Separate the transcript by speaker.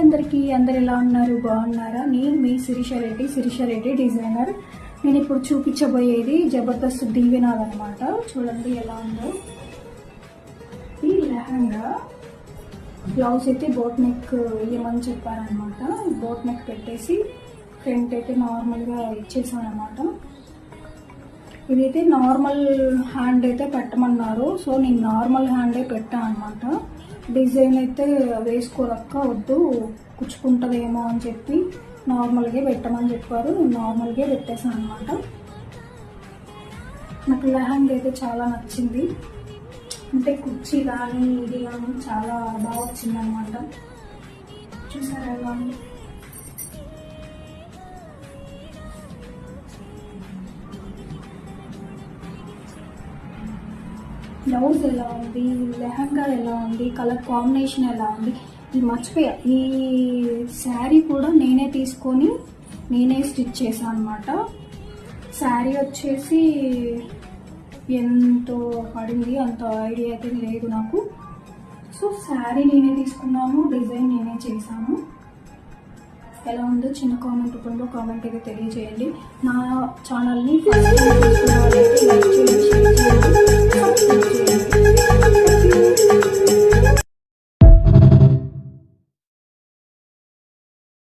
Speaker 1: అందరు ఎలా ఉన్నారు, బాగున్నారా? నేను మీ శిరీష రెడ్డి డిజైనర్. నేను ఇప్పుడు చూపించబోయేది జబర్దస్త్ దీవెనాథ్ అనమాట. చూడండి ఎలా ఉందో. ఈ లెహంగా బ్లౌజ్ అయితే బోట్ నెక్ ఇవ్వమని చెప్పారనమాట. బోట్ నెక్ పెట్టేసి ఫ్రంట్ అయితే నార్మల్గా ఇచ్చేసాను అనమాట. ఇదైతే నార్మల్ హ్యాండ్ అయితే పెట్టమన్నారు. సో నేను నార్మల్ హ్యాండే పెట్టాను అనమాట. డిజైన్ అయితే వేసుకోరక్క, వద్దు కుచ్చుకుంటుందేమో అని చెప్పి నార్మల్గా పెట్టమని చెప్పారు. నార్మల్గా పెట్టేసాను అనమాట. నాకు లెహంగా అయితే చాలా నచ్చింది. అంటే కుర్చీ కానీ ఇది కానీ చాలా బాగా వచ్చింది అనమాట. చూసారా ఎలా ఉంది? బ్లౌజ్ ఎలా ఉంది, లెహంగా ఎలా ఉంది, కలర్ కాంబినేషన్ ఎలా ఉంది. ఈ మర్చిపోయా, ఈ శారీ కూడా నేనే తీసుకొని నేనే స్టిచ్ చేశాను అనమాట. శారీ వచ్చేసి ఎంతో పడింది అంత ఐడియా అయితే లేదు నాకు. సో శారీ నేనే తీసుకున్నాను, డిజైన్ నేనే చేశాను. ఎలా ఉందో చిన్న కామెంట్ రూపంలో కామెంట్ అయితే తెలియజేయండి. నా ఛానల్ని ఫస్ట్ లైక్ చేయండి.